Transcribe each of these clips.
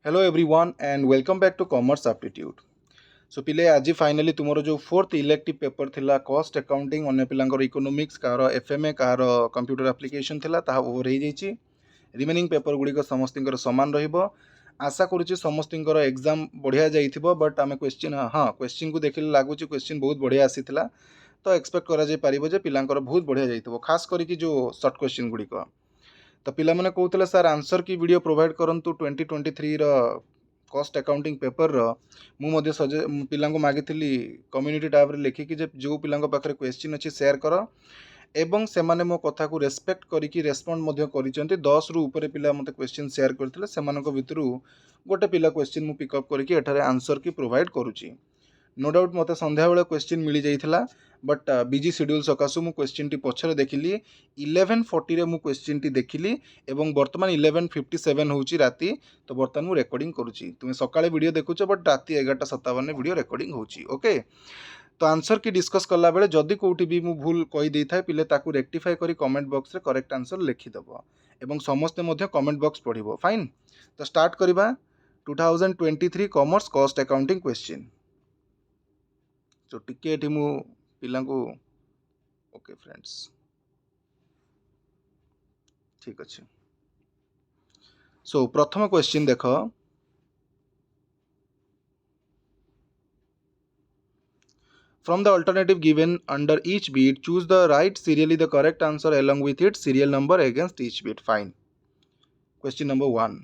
Hello everyone and welcome back to commerce aptitude. So पिले आज finally तुमर जो फोर्थ इलेक्टिव पेपर थिला कॉस्ट अकाउंटिंग अन्य पिलांकर इकोनॉमिक्स कार एफएमए कार कंप्यूटर एप्लिकेशन थिला ताहा ओवर हो जाइछि। रिमेनिंग पेपर गुड़िक समस्तर समान रहिबो। आशा करुच्ची समस्तर एग्जाम बढ़िया जाइथिबो बट आमे क्वेश्चन हाँ क्वेश्चन को देखिले लागुची क्वेश्चन बहुत बढ़िया आसीथिला। तो एक्सपेक्ट करा जाय परिबो जे पिलांकर बहुत बढ़िया जाइथिबो खास करिकि जो शॉर्ट क्वेश्चन गुड़िक। तो पिला माने कहते सर आंसर की वीडियो प्रोवाइड करंतु 2023 कॉस्ट अकाउंटिंग पेपर मुझे पिला मागी कम्युनिटी टैब रे लिखिकी जो पिला पाखे क्वेश्चन अच्छी शेयर कर एवं से माने मो कथा को रेस्पेक्ट करिकी रेस्पोंड करिसेंती 10 रु ऊपर पिला मते क्वेश्चन शेयर करथिले सेमानक भितरु गोटे पिला क्वेश्चन मु पिकअप करिकी एठारे आंसर की प्रोवाइड करूची। नो डाउट मते संध्या बेले क्वेश्चन मिली जाइथिला बट बिजी शेड्यूल सकाशु मु क्वेश्चन टी पछरे देखिली 11:40 रे मु क्वेश्चन टी देखिली एवं वर्तमान 11:57 होची राती। तो वर्तमान मु रेकॉर्डिंग करूची तुमे सकाळे वीडियो देखुछ बट राती 11:57 वीडियो रेकॉर्डिंग होची। ओके तो आंसर की डिस्कस करला बेले जदि कोठी भी मु भूल कहि देइ थाए पिले ताकू रेक्टिफाई करी कमेंट बॉक्स रे करेक्ट आंसर लिखि दबो एवं समस्त मध्य कमेंट बॉक्स पढिबो। फाइन तो स्टार्ट करिबा 2023 कॉमर्स कॉस्ट अकाउंटिंग क्वेश्चन। तो टिके एठी मु पिला को ओके फ्रेंड्स ठीक अच्छे। सो प्रथम क्वेश्चन देख from the alternative given under each bit choose the right serially the correct answer along with its serial number against each bit. Fine. Question number 1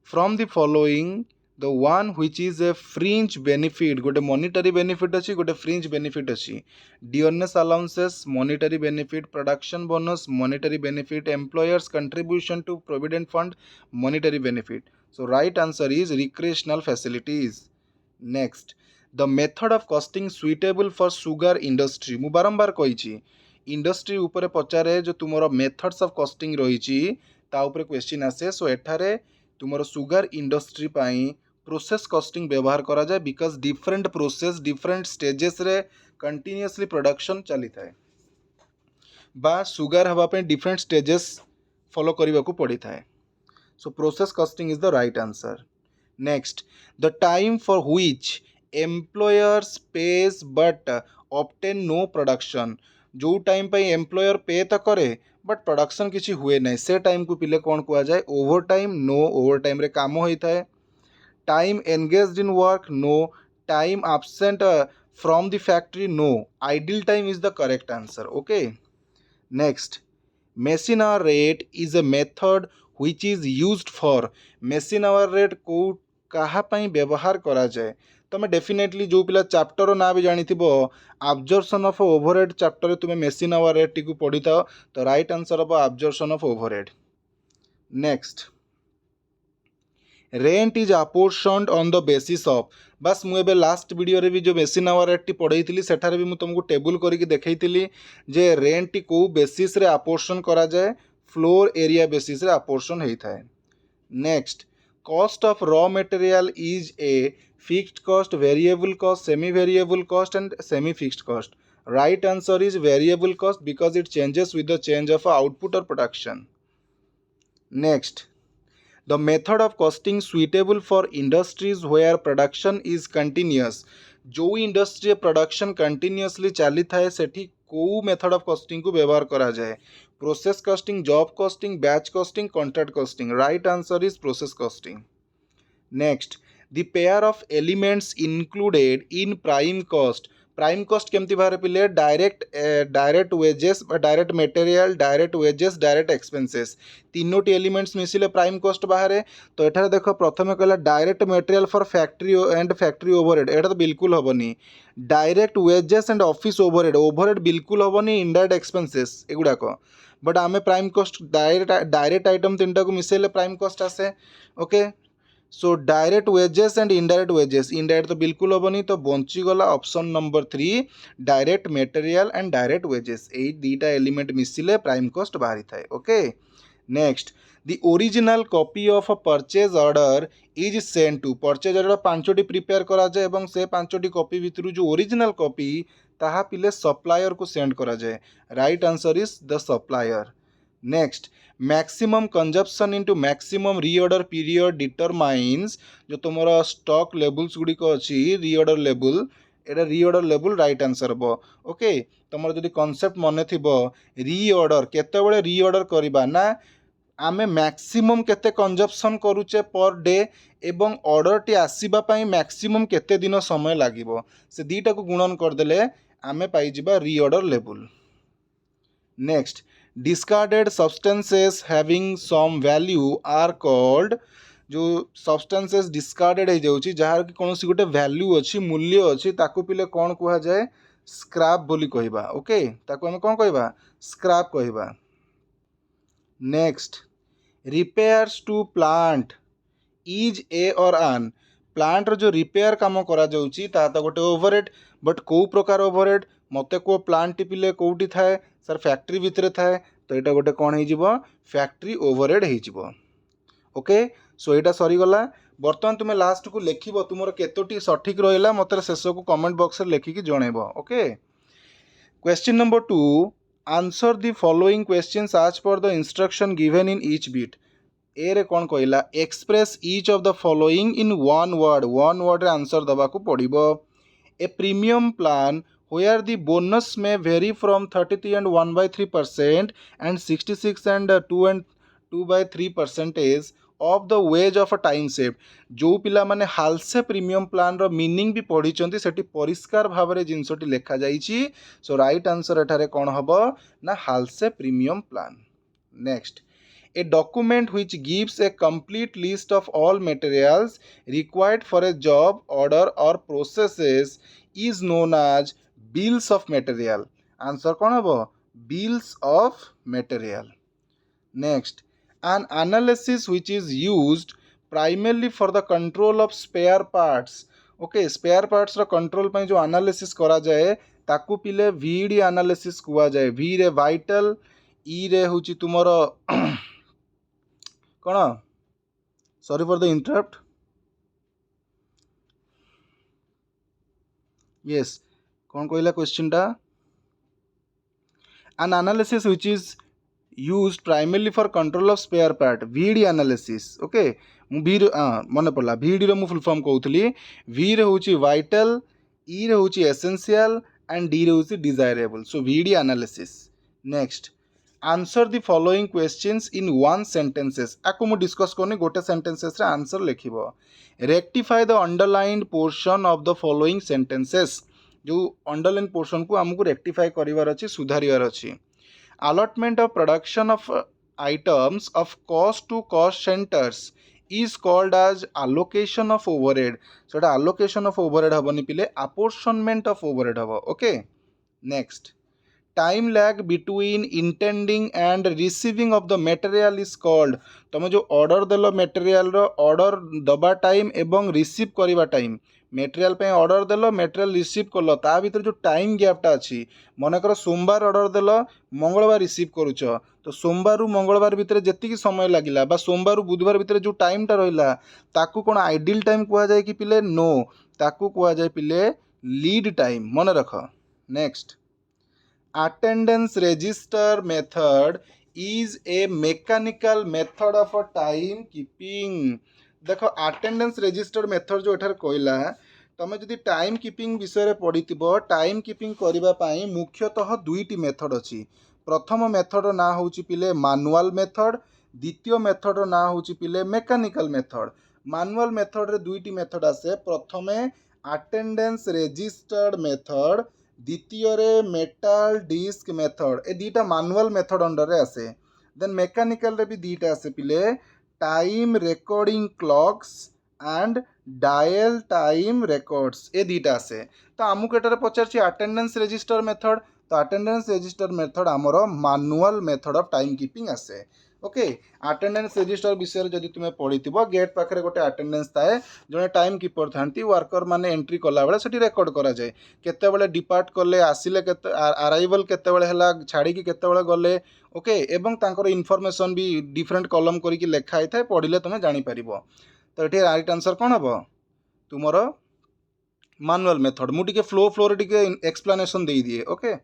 from the following the one which is a fringe benefit गोटे monetary benefit अच्छी गोटे fringe benefit अच्छी dearness allowances monetary benefit production bonus monetary benefit employers contribution to provident fund monetary benefit. So right answer is recreational facilities. Next the method of costing suitable for sugar industry मु बारंबार कही industry उपरे पचारे जो तुमरो methods of costing रही ता उपरे question आसे। सो एठारे तुमरो सुगर इंडस्ट्री पाई प्रोसेस कॉस्टिंग व्यवहार करा जाए because different process different stages रे कंटिन्यूअसली प्रोडक्शन चली थाए बा सुगर हवा पे डिफरेंट स्टेजेस फॉलो करने को पड़ी थाए। So process costing is the right answer. Next the time for which employers pays but obtain no production जो टाइम पे एम्प्लॉयर पे तो करे बट प्रोडक्शन किसी हुए ना से टाइम को पिले कौन कह जाए overtime. No overtime रे काम होता है। Time engaged in work no. Time absent from the factory no. Idle time is the correct answer. Okay next machine hour rate is a method which is used for machine hour rate को कहा पाई व्यवहार करा जाए। तो मैं definitely जो पिला chapter ना भी जानी थी अब्जॉर्प्शन ऑफ ओवरहेड चैप्टर तुम्हें मेसिन आवर रेट टी पढ़ी था। तो राइट आंसर हम absorption of overhead. Next rent is apportioned on the basis of बस मुझे लास्ट वीडियो रे भी जो मेसिन आवर रेट टी पढ़ई थी सेठारे भी मुझे तुमको टेबुल करके देखई जे रेंट टी को बेसिस रे अपोर्शन करा जाए फ्लोर एरिया बेसिस रे अपोर्शन होता है। Next cost of raw material is a fixed cost variable cost semi variable cost and semi fixed cost. Right answer is variable cost because it changes with the change of output और production. Next the method of costing suitable for industries where production is continuous जो industry production continuously चली थाए सेठी को method of costing को व्यवहार करा जाए process costing job costing batch costing contract costing. Right answer is process costing. Next the pair of elements included in prime cost केमती बाहर पिले direct wages direct material direct wages direct expenses तीनोटी elements मिसिले prime cost बाहर। तो एठारे देख प्रथम कहला direct material for factory and factory overhead एटा तो बिल्कुल हेनी। Direct wages and office overhead बिल्कुल हेनी। इनडायरेक्ट एक्सपेंसेस एगुड़ाक बट आम प्राइम कॉस्ट डायरेक्ट आइटम तीन को मिसेले प्राइम कॉस्ट आसे। Okay so direct wages and indirect तो बिल्कुल हेनी। तो बंचीगला option number 3 direct material and direct wages यही दीटा एलिमेंट मिसिले प्राइम कॉस्ट बाहरी थाए। Okay next the original copy of purchase order is send to purchase order 5टी प्रिपेयर करा जाए एवं से 5टी कॉपी भितर जो ओरिजिनल कॉपी ताहा पिले सप्लायर को सेंड करा जाए। Right answer is the supplier. Next maximum consumption into maximum reorder period determines जो तुम स्टॉक लेवल्स गुड़िक अच्छी रीऑर्डर लेवल एटा रीऑर्डर लेवल राइट आंसर हम ओके तुम जदि कॉन्सेप्ट मन थी रीऑर्डर केतेबेले रीऑर्डर करबा ना आमे मैक्सिमम केते कंजप्शन करूचे पर डे एवं ऑर्डर टी आसीबा पई मैक्सिमम केते दिन समय लागिबो से दीटा को गुणन करदेले आमे पाई जिबा reorder level. Next discarded substances having some value are called जो सब्सटेंसेस डिस्कार्डेड हो जाउची जहार कि कोनोसी गोटे वैल्यू अछि मूल्य अछि ताकू पिले कोन कुहा जाए स्क्रैप बोली कहिबा ओके ताकू हम कोन कहिबा स्क्रैप कहिबा। Next repairs to plant is a और आन प्लांट जो रिपेयर काम करा जाउची ता तो गोटे ओवरहेड बट को प्रकार ओवरहेड मते को प्लांट टिपिले कोउटी थाए सर फैक्ट्री भितरे थाए तो यहाँ गोटे कौन हो फैक्ट्री ओवरहेड हो ओके सो यहाँ सरीगला बर्तमान तुम्हें लास्ट को लिख तुम केतोटी सठिक रहा मत शेष को कमेंट बॉक्स में लिखिकी जनइब okay. Question number 2 answer the following questions as per the instruction given in each bit ए रे कौन कहला express each of the following in one word रे आंसर दबा को पड़िबो। A premium plan where the bonus may vary from 33 and 1/3% and 66 and 2/3% of the wage of a time saved जो पिला माने हालसे प्रीमियम प्लान रो मीनिंग भी पढ़ी सेठी परिष्कार भाव में जिनसटी लेखा जाइछि सो राइट आंसर एठारे कौन हबो ना हालसे premium plan. Next a document which gives a complete list of all materials required for a job order or processes is known as bills of material answer कौन हबो bills of material। next an analysis which is used primarily for the control of spare parts okay spare parts row control पई जो analysis करा जाए ताकू पिले VD analysis कुआ जाए V रे वाइटल ई रे होची तुमरो कौन sorry for the interrupt yes कौन कहला क्वेश्चन टा an analysis which is used primarily for control of spare part VD analysis okay मु V मन पड़ला VD रो मु फुल फॉर्म कहउतली V रे होची वाइटल ई रे होची एसेंशियल एंड D रे होची desirable so VD analysis। Next answer the following questions in one sentences आको मु डिस्कस करनी गोटे सेंटेंसेस रे आंसर लिखिबो। Rectify the underlined portion of the following sentences जो अंडरलाइन पोर्शन को हमको रेक्टिफाई करिवार अछि सुधारिवार अछि। Allotment of production of items of cost to cost centres is called as allocation of overhead सोटा allocation ऑफ ओवरहेड हबनी पिले apportionment ऑफ ओवरहेड हबो okay. Next time lag between intending and receiving of the material is called तुम जो order देलो material रो order दबा time एवं receive करिवा time material पे ऑर्डर देलो मटेरियल रिसीव करलो ता भीतर जो टाइम गैपटा अच्छी मनकर सोमवार ऑर्डर देलो मंगलवार रिसीव करूछ तो सोमवार मंगलवार भितर जेतिकी समय लागिला बा सोमवार बुधवार भितर जो टाइमटा रहिला ताकू कोन आइडियल टाइम कुआ जाए कि पिले नो ताकू कुआ जाए पिले लीड टाइम मन रख। Next attendance register method is a mechanical method of a time keeping देखो attendance register method जो एठार कहला तुम जदि टाइम कीपिंग विषय पढ़ी टाइम कीपिंग करबा पई मुख्यतः दुईटी मेथड अछि। प्रथम मेथड ना होची पिले मैनुअल मेथड द्वितीय मेथड ना होची पिले मेकानिकल मेथड। मैनुअल मेथड रे दुईटी मेथड आसे प्रथमे अटेंडेंस रजिस्टर्ड मेथड द्वितीय रे मेटल डिस्क मेथड ए दीटा मैनुअल मेथड अंडर रे आसे। देन मेकानिकल रे भी दीटा आसे पिले time recording clocks and dial time records ए दीटा आसे। तो आमको एटारे पचारछि अटेंडेंस रजिस्टर मेथड तो अटेंडेंस रजिस्टर मेथड आमर manual method of time keeping आसे ओके। अटेंडेंस रजिस्टर विषय जदि तुम्हें पढ़ी गेट पाखे गोटे अटेंडेंस थाए जड़े टाइम कीपर था वर्कर माने एंट्री कला बेले सेठी रेकर्ड करा जाए केतेबेले डिपार्ट कले आसिले केते अराइवल केतेबेले हला छाड़ी की केतेबेले गले ओके एवं तांकर इनफॉरमेशन भी डिफरेंट कॉलम करिकी लेखा होई थाए पढ़िले तुम जानि परिबो। तो ये राइट आंसर कौन हम तुमर मैनुअल मेथड मु टिके फ्लो रे टिके एक्सप्लेनेशन दे दिए okay.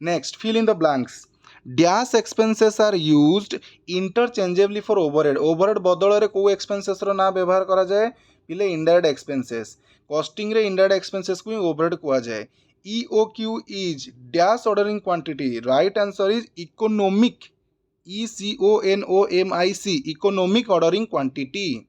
Next fill in the blanks dash expenses are used interchangeably for overhead overhead बदल में कौ एक्सपेंसेस ना व्यवहार करा जाए पिले इनडायरेक्ट एक्सपेंसेस कॉस्टिंग रे इनडायरेक्ट एक्सपेंसेस को ओवरहेड कुआ जाए EOQ is dash ordering quantity right answer is economic ECONOMIC economic ordering quantity.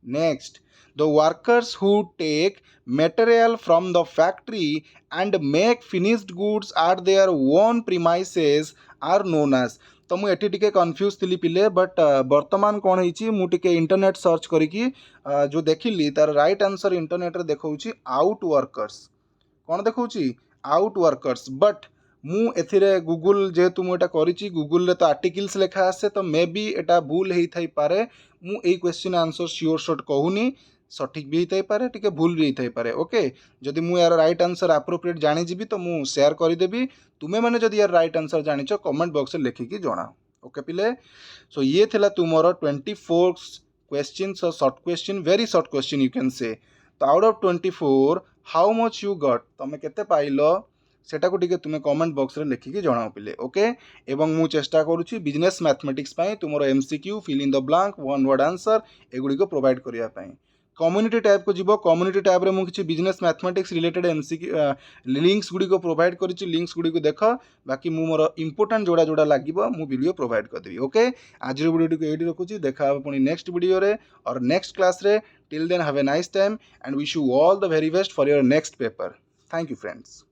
Next, the workers who take material from the factory and make finished goods at their own premises are known as तो मुझे टिके confuse थी पिले but वर्तमान कौन होइछि मु टिके internet search करिकी जो देखिली तार राइट आंसर इंटरनेट रे देखौछि आउट वर्कर्स कौन देखौछि आउट वर्कर्स बट मु एथिरे गूगल जेहेतु मुझे करिछि गूगल रे तो आर्टिकल्स लेखा आसे तो मे बी एटा भूल हेई थाई पारे मु एई क्वेश्चन आंसर श्योर शॉट कहूनी सठिक भी हेई पारे टिके भूल भी हेई पारे ओके जदि मु यार राइट आंसर एप्रोप्रिएट जानि जिबि तो मु शेयर करि देबी तुमे माने जदि यार राइट आंसर जानिछ कमेंट बॉक्स रे लिखिकी जणाओ ओके पिले सो ये थिला तुमरो 24 questions short question very short question you can say तो out of 24 how much you got तमे केते पाइलो सेटा को टिके तुमे कमेंट बॉक्स रे लिखिकी जणाओ पिले ओके एवं मु चेष्टा करूची बिजनेस मैथमेटिक्स पई तुमरो MCQ fill in the blank one word answer एगुडी को प्रोवाइड करिया पई कम्युनिटी टैब को जीवो कम्युनिटी टैब रे मु किछि business mathematics related MCQ links गुडी को प्रोवाइड करिछि लिंक्स गुडी को देख बाकी मु मोर इंपोर्टेंट जोड़ा जोड़ा लागिबो मु वीडियो प्रोवाइड कर देबी ओके आज वीडियो को एडी रखुछि देखा हम पुनी नेक्स्ट वीडियो रे और नेक्स्ट क्लास रे till then have a nice time and wish you all the very best for your next paper thank you friends.